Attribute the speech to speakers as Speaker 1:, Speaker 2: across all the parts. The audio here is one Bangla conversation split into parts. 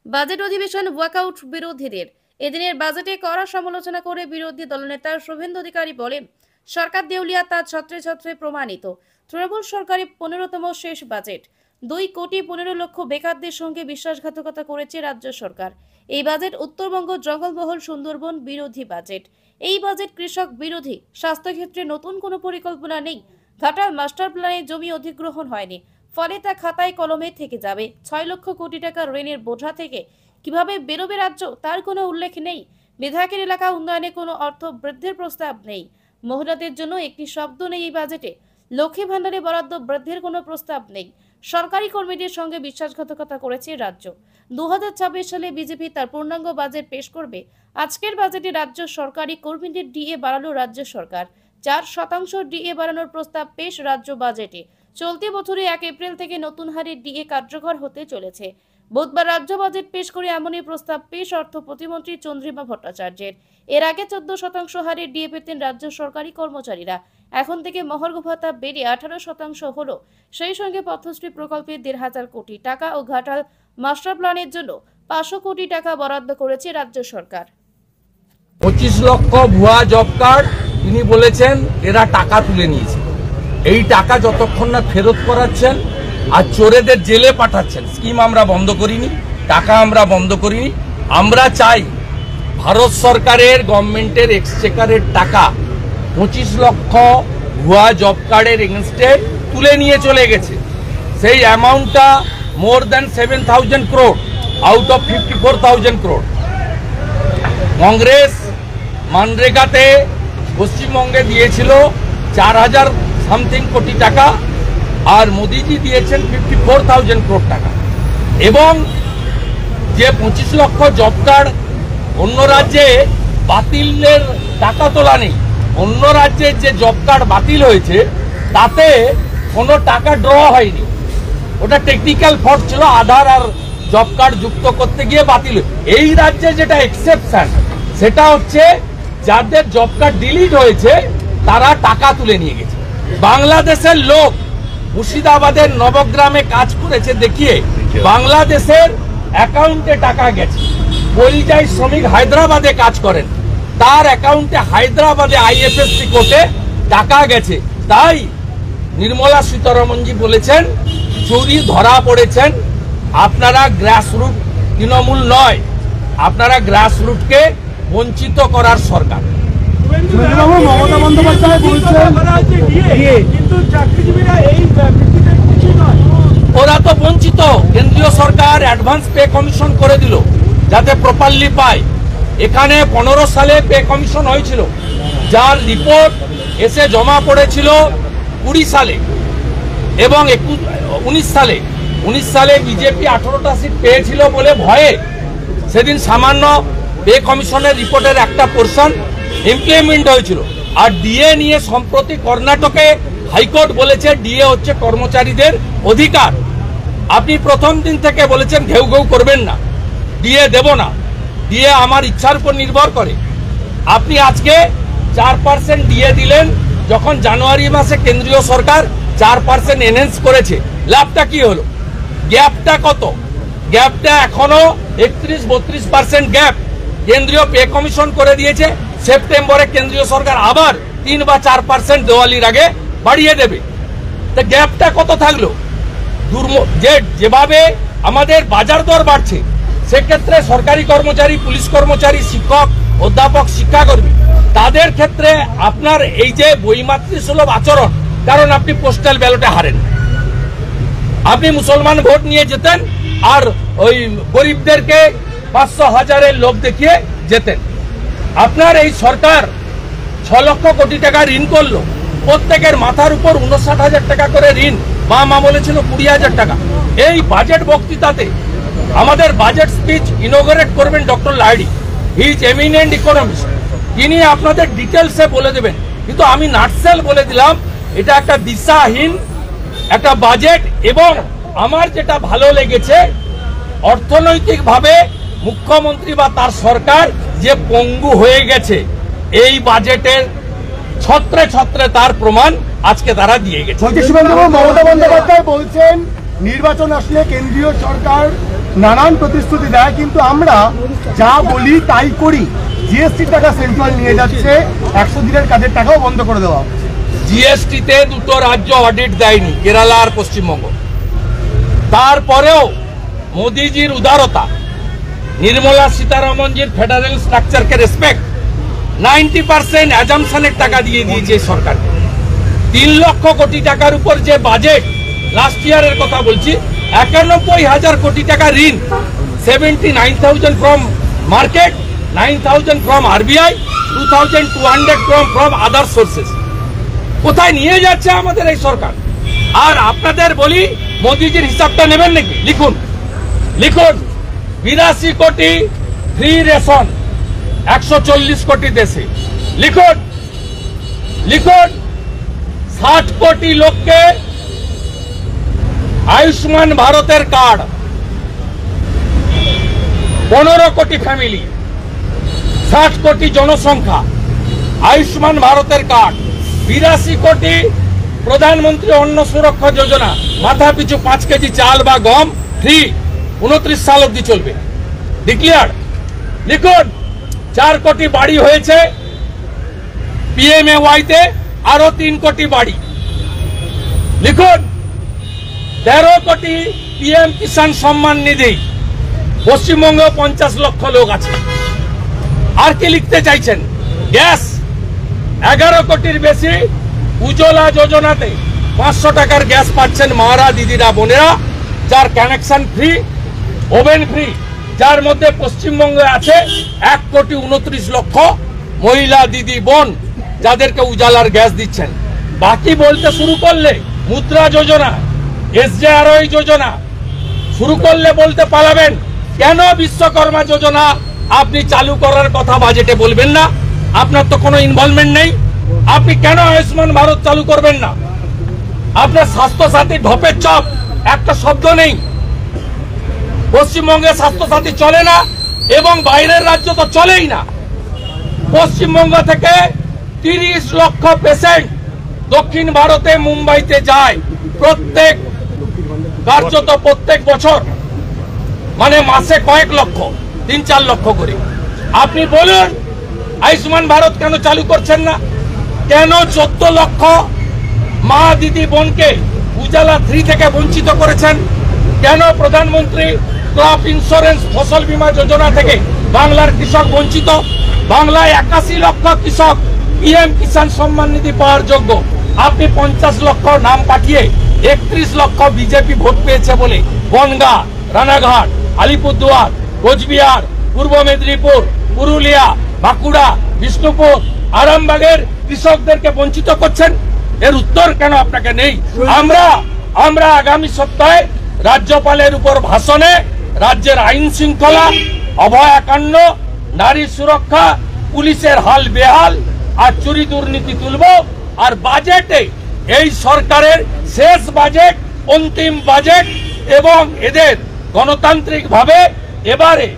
Speaker 1: বাজেট অধিবেশন ওয়াকআউট বিরোধীদের। এদিনের বাজেটে কড়া সমালোচনা করে বিরোধী দলনেতা শুভেন্দু অধিকারী বলেন, সরকার দেউলিয়া তা ছত্রে ছত্রে প্রমাণিত। তৃণমূল সরকারের 15তম শেষ বাজেট। 2,15,00,000 বেকারদের সঙ্গে বিশ্বাসঘাতকতা করেছে রাজ্য সরকার। এই বাজেট উত্তরবঙ্গ জঙ্গলমহল সুন্দরবন বিরোধী বাজেট। এই বাজেট কৃষক বিরোধী। স্বাস্থ্যক্ষেত্রে নতুন কোনো পরিকল্পনা নেই। ঘাটাল মাস্টার প্ল্যানে জমি অধিগ্রহণ হয়নি, ফলে তা খাতায় কলমে থেকে যাবে। 6 লক্ষ কোটি টাকা ঋণের বোঝা থেকে কিভাবে বেরোবে রাজ্য, তার কোনো উল্লেখ নেই। বিধায়কের এলাকা উন্নয়নে কোনো অর্থ বৃদ্ধির প্রস্তাব নেই। মহিলাদের জন্য একটি শব্দ নেই এই বাজেটে। লক্ষ্মী ভান্ডারে বরাদ্দ বৃদ্ধির কোনো প্রস্তাব নেই। সরকারি কর্মীদের সঙ্গে বিশ্বাসঘাতকতা করেছে রাজ্য। 2026 সালে বিজেপি তার পূর্ণাঙ্গ বাজেট পেশ করবে। আজকের বাজেটে রাজ্য সরকারি কর্মীদের ডিএ বাড়ালো রাজ্য সরকার। 4% ডিএ বাড়ানোর প্রস্তাব পেশ রাজ্য বাজেটে। চলতি বছরে 1 এপ্রিল থেকে নতুন হারে ডিএ কার্যকর হতে চলেছে। বুধবার রাজ্য বাজেট পেশ করে এমনই প্রস্তাব পেশ অর্থ প্রতিমন্ত্রী চন্দ্রিমা ভট্টাচার্যের। এর আগে 14% হারে ডিএ পেতেন রাজ্য সরকারি কর্মচারীরা। এখন থেকে মহার্ঘ ভাতা বেড়ে 18% হলো। সেই সঙ্গে পথশ্রী প্রকল্পে 1,500 কোটি টাকা ও ঘাটাল মাস্টার প্ল্যানের জন্য 500 কোটি টাকা বরাদ্দ করেছে রাজ্য সরকার।
Speaker 2: 25 লক্ষ ভুয়া জব কার্ড তিনি বলেছেন এরা টাকা তুলে নিয়েছে। এই টাকা যতক্ষণ না ফেরত করাচ্ছেন আর চোরেদের জেলে পাঠাচ্ছেন, স্কিম আমরা বন্ধ করিনি, টাকা আমরা বন্ধ করিনি। আমরা চাই ভারত সরকারের গভর্নমেন্টের এক্সচেকারের টাকা 25 লক্ষ ভুয়া জব কার্ডের এগেনস্টে তুলে নিয়ে চলে গেছে। সেই অ্যামাউন্টটা more than 7,000 crore out of 54,000 crore। Congress মানরেগাতে পশ্চিমবঙ্গে দিয়েছিল 4,000 সামথিং কোটি টাকা, আর মোদিজি দিয়েছেন 54,000 crore টাকা। এবং যে 25 লক্ষ জব কার্ড অন্য রাজ্যে বাতিলের টাকা তোলা নেই, অন্য রাজ্যে যে জব কার্ড বাতিল হয়েছে তাতে কোনো টাকা ড্র হয়নি। ওটা টেকনিক্যাল ফল্ট ছিল, আধার আর জব কার্ড যুক্ত করতে গিয়ে বাতিল। এই রাজ্যে যেটা এক্সেপশন সেটা হচ্ছে যাদের জব কার্ড ডিলিট হয়েছে তারা টাকা তুলে নিয়ে গেছে। বাংলাদেশের লোক মুর্শিদাবাদের নবগ্রামে কাজ করেছে দেখিয়ে বাংলাদেশের অ্যাকাউন্টে টাকা গেছে। পরিযায়ী শ্রমিক হায়দ্রাবাদে কাজ করেন, তার অ্যাকাউন্টে হায়দ্রাবাদে আইএফএসসি কোর্টে টাকা গেছে। তাই নির্মলা সীতারমণজি বলেছেন চুরি ধরা পড়েছেন, আপনারা গ্রাসরুট তৃণমূল নয়, আপনারা গ্রাসরুটকে বঞ্চিত করার সরকার।
Speaker 3: মমতা বন্দ্যোপাধ্যায় বলছেন
Speaker 2: ওরা তো বঞ্চিত। কেন্দ্রীয় সরকার অ্যাডভান্স পে কমিশন করে দিল যাতে প্রপারলি পায়। এখানে 15 সালে পে কমিশন হয়েছিল, যার রিপোর্ট এসে জমা পড়েছিল 20 সালে এবং 19 সালে বিজেপি 18টা সিট পেয়েছিল বলে ভয়ে সেদিন সামান্য পে কমিশনের রিপোর্টের একটা পোর্শন ইমপ্লিমেন্ট হয়েছিল। আর ডিএ নিয়ে সম্প্রতি কর্ণাটকে হাইকোর্ট বলেছে ডিএ হচ্ছে কর্মচারীদের অধিকার। আপনি প্রথম দিন থেকে বলেছেন ঘেউ ঘেউ করবেন না, ডিএ দেব না, ডিএ আমার ইচ্ছার উপর নির্ভর করে। আপনি আজকে 4% ডিএ দিলেন, যখন জানুয়ারি মাসে কেন্দ্রীয় সরকার 4% এনহ্যান্স করেছে। লাভটা কি হলো? গ্যাপটা কত? গ্যাপটা এখনো 31-32% গ্যাপ। কেন্দ্রীয় পে কমিশন করে দিয়েছে, সেপ্টেম্বরে কেন্দ্রীয় সরকার আবার 3 বা 4% দেওয়ালির আগে বাড়িয়ে দেবে। তা গ্যাপটা কত থাকলো? যেভাবে আমাদের বাজার দর বাড়ছে, সেক্ষেত্রে সরকারি কর্মচারী, পুলিশ কর্মচারী, শিক্ষক, অধ্যাপক, শিক্ষাকর্মী তাদের ক্ষেত্রে আপনার এই যে বৈমাতৃসুলভ আচরণ, কারণ আপনি পোস্টাল ব্যালটে হারেন, আপনি মুসলমান ভোট নিয়ে যেতেন আর ওই গরিবদেরকে 500,000-এর লোভ দেখিয়ে যেতেন। আপনার এই সরকার 6 লক্ষ কোটি টাকা ঋণ করলো, প্রত্যেকের মাথার উপর 59,000 টাকা করে ঋণ, বাম আমলে ছিল 20,000 টাকা। এই বাজেট বক্তৃতাতে আমাদের বাজেট স্পিচ ইনোগ্রেট করবেন doctor Lahiri, he is eminent economist, তিনি আপনাদের ডিটেলসে বলে দেবেন। কিন্তু আমি নাটসেল বলে দিলাম এটা একটা দিশাহীন একটা বাজেট। এবং আমার যেটা ভালো লেগেছে, অর্থনৈতিকভাবে মুখ্যমন্ত্রী বা তার সরকার যে পঙ্গু হয়ে গেছে, এই বাজেটের ছত্রে ছত্রে তার প্রমাণ আজকে তারা দিয়ে গেছে।
Speaker 3: মমতা বন্দ্যোপাধ্যায় বলছেন নির্বাচন আসলে কেন্দ্রীয় সরকার নানান প্রতিশ্রুতি দেয়, কিন্তু আমরা যা বলি তাই করি। জিএসটির টাকা সেন্ট্রাল নিয়ে যাচ্ছে, 100 দিনের কাজের টাকাও বন্ধ করে দেওয়া।
Speaker 2: জিএসটিতে দুটো রাজ্য অডিট দেয়নি, কেরালা আর পশ্চিমবঙ্গ। তারপরেও মোদিজির উদারতা, নির্মলা সীতারামনজির ফেডারেল স্ট্রাকচারকে রেসপেক্ট, 90% অ্যাজাম্পশনের টাকা দিয়ে দিয়েছে সরকারকে। 3 লক্ষ কোটি টাকার উপর যে বাজেট, লাস্ট ইয়ারের কথা বলছি, 91,000 কোটি টাকা ঋণ, 79,000 from market, 9,000 from RBI, 2,200 from other sources. কোথায় নিয়ে যাচ্ছে আমাদের এই সরকার? আর আপনাদের বলি, মোদিজির হিসাবটা নেবেন নাকি? লিখুন লিখুন 82 কোটি ফ্রি রেশন 140 কোটি দেশে। লিখুন লিখুন 60 কোটি লোককে আয়ুষ্মান ভারতের কার্ড, 15 কোটি ফ্যামিলি, 60 কোটি জনসংখ্যা, আয়ুষ্মান ভারতের কার্ড, 82 কোটি প্রধানমন্ত্রী অন্ন সুরক্ষা যোজনা, মাথা পিছু 5 কেজি চাল বা গম ফ্রি, 29 সাল অব্দি চলবে, ডিক্লেয়ার। লিখুন 4 কোটি বাড়ি হয়েছে পিএমএওয়াইতে, আরো 3 কোটি বাড়ি। লিখুন 13 কোটি পিএম কিষাণ সম্মান নিধি, পশ্চিমবঙ্গে 50 লক্ষ লোক আছে। আর কি লিখতে চাইছেন? গ্যাস 11 কোটির বেশি উজ্জ্বলা যোজনাতে 500 টাকার গ্যাস পাচ্ছেন মারা, দিদিরা, বোনেরা, যার কানেকশন ফ্রি, ওভেন ফ্রি, যার মধ্যে পশ্চিমবঙ্গে আছে 1 কোটি 29 লক্ষ মহিলা, দিদি, বোন, যাদেরকে উজালার গ্যাস দিচ্ছেন। বাকি বলতে শুরু করলে মুদ্রা যোজনা, এসজেআরওয়াই যোজনা শুরু করলে বলতে পালাবেন। কেন বিশ্বকর্মা যোজনা আপনি চালু করার কথা বাজেটে বলবেন না? আপনার তো কোনো ইনভলভমেন্ট নেই। আপনি কেন আয়ুষ্মান ভারত চালু করবেন না? আপনার স্বাস্থ্য সাথী ঢপের চপ, একটা শব্দ নেই। পশ্চিমবঙ্গে স্বাস্থ্য সাথী চলে না, এবং বাইরের রাজ্য তো চলেই না। পশ্চিমবঙ্গ থেকে 30 লক্ষ পেশেন্ট দক্ষিণ ভারতে, মুম্বাইতে যায় কার্যত প্রত্যেক বছর, মানে মাসে কয়েক লক্ষ, 3-4 লক্ষ করে। আপনি বলুন আয়ুষ্মান ভারত কেন চালু করছেন না? কেন 14 লক্ষ মা, দিদি, বোনকে উজালা 3 থেকে বঞ্চিত করেছেন? কেন প্রধানমন্ত্রী ক্রপ ইন্স্যুরেন্স ফসল বীমা যোজনা থেকে বাংলার কৃষক বঞ্চিত? বাংলায় 81 লক্ষ কৃষক পিএম কিষাণ সম্মান নিধি পাওয়ার যোগ্য। আপনি 50 লক্ষ নাম পাঠিয়ে 31 লক্ষ বিজেপি ভোট পেয়েছে বলে বনগাঁ, রানাঘাট, আলিপুরদুয়ার, কোচবিহার, পূর্ব মেদিনীপুর, পুরুলিয়া, বাঁকুড়া, বিষ্ণুপুর, আরামবাগের কৃষকদেরকে বঞ্চিত করছেন। এর উত্তর কেন আপনাকে নেই? আমরা আগামী সপ্তাহে রাজ্যপালের উপর ভাষণে রাজ্যের আইন শৃঙ্খলা, অভয়াকাণ্ড, নারী সুরক্ষা, পুলিশের হাল বেহাল আর চুরি দুর্নীতি তুলব। আর বাজেটে এই সরকারের শেষ বাজেট, অন্তিম বাজেট, এবং এদের গণতান্ত্রিক ভাবে এবারে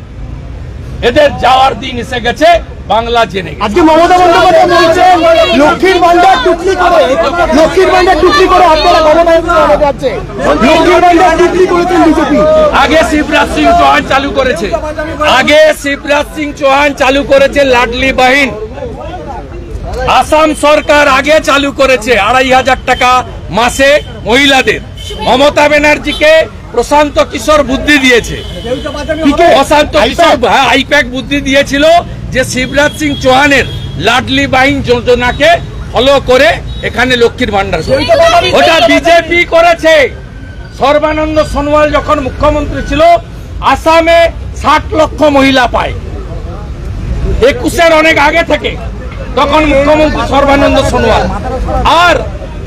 Speaker 2: এদের যাওয়ার দিন এসে গেছে, বাংলা জেনে গেছে।
Speaker 3: আজকে মমতা বন্দ্যোপাধ্যায় বলছেন লক্ষ্মীর ভান্ডার টুকলি করে আপনারা ক্ষমতায় যাচ্ছে। লক্ষ্মীর ভান্ডার টুকলি করেছেন বিজেপি।
Speaker 2: আগে শিবরাজ সিং চৌহান চালু করেছে লাডলি বাহিন। আসাম সরকার আগে চালু করেছে 2,500 টাকা মাসে মহিলাদের। মমতা ব্যানার্জিকে প্রশান্ত কিশোর বুদ্ধি দিয়েছে, প্রশান্ত কিশোর আইপ্যাক বুদ্ধি দিয়েছিল যে শিবরাজ সিং চৌহানের লাডলি বাহিন যোজনাকে ফলো করে এখানে লক্ষ্মীর ভান্ডার, ওটা বিজেপি করেছে। সর্বানন্দ সোনোয়াল যখন মুখ্যমন্ত্রী ছিল, আসামে 60 লক্ষ মহিলা পায়, 21-এর অনেক আগে থেকে, তখন মুখ্যমন্ত্রী সর্বানন্দ সোনোয়াল। আর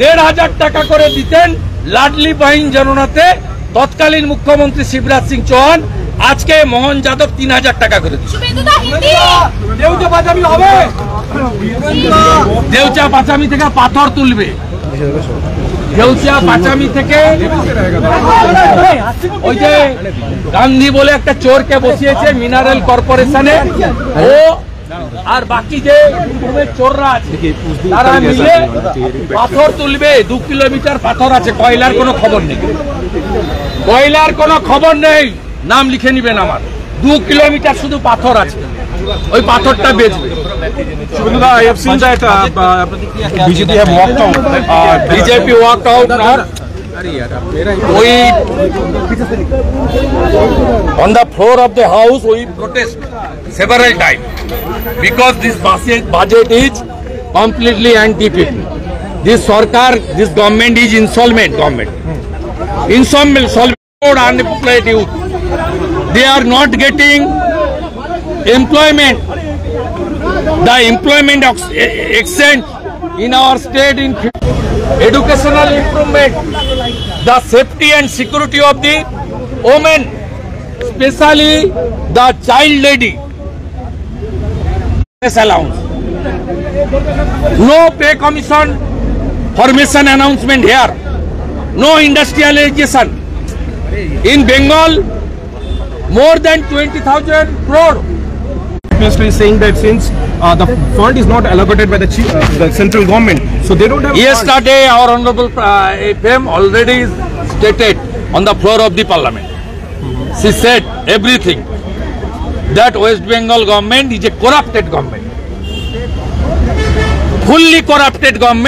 Speaker 2: 1,500 টাকা করে দিতেন লাডলি বাহিন যোজনাতে তৎকালীন মুখ্যমন্ত্রী শিবরাজ সিং চৌহান। আজকে মোহন যাদব 3,000 টাকা করে দিচ্ছে। দেউচা পাচামি থেকে পাথর তুলবে, দেউচা পাচামি থেকে ওই যে গান্ধী বলে একটা চোরকে বসিয়েছে মিনারেল কর্পোরেশনে, ও আর বাকি যে চোররা আছে তারা মিলে পাথর তুলবে। 2 কিলোমিটার পাথর আছে, কয়লার কোনো খবর নেই, কয়লার কোনো খবর নেই। নাম লিখে নিবেন আমার 2 কিলোমিটার শুধু পাথর আছে, ওই পাথরটা বেচবে।
Speaker 4: Shubhendu, I have seen that BJP have walked out.
Speaker 2: BJP walked out not. We on the floor of the house we protest several times because this budget is completely anti-people. This Sarkar, this government is insolvent government. Insolvent unemployed youth. They are not getting employment. The employment extent in our state in educational improvement, the safety and security of the women, especially the child lady, allowance, no pay commission formation announcement here, no industrialization. In Bengal, more than 20,000 crore.
Speaker 4: Obviously saying that since the fund is not allocated by the central government, so they don't have.
Speaker 2: Yesterday, our honorable FM already stated on the floor of the parliament. She said everything that West Bengal government is a corrupted government, fully corrupted government.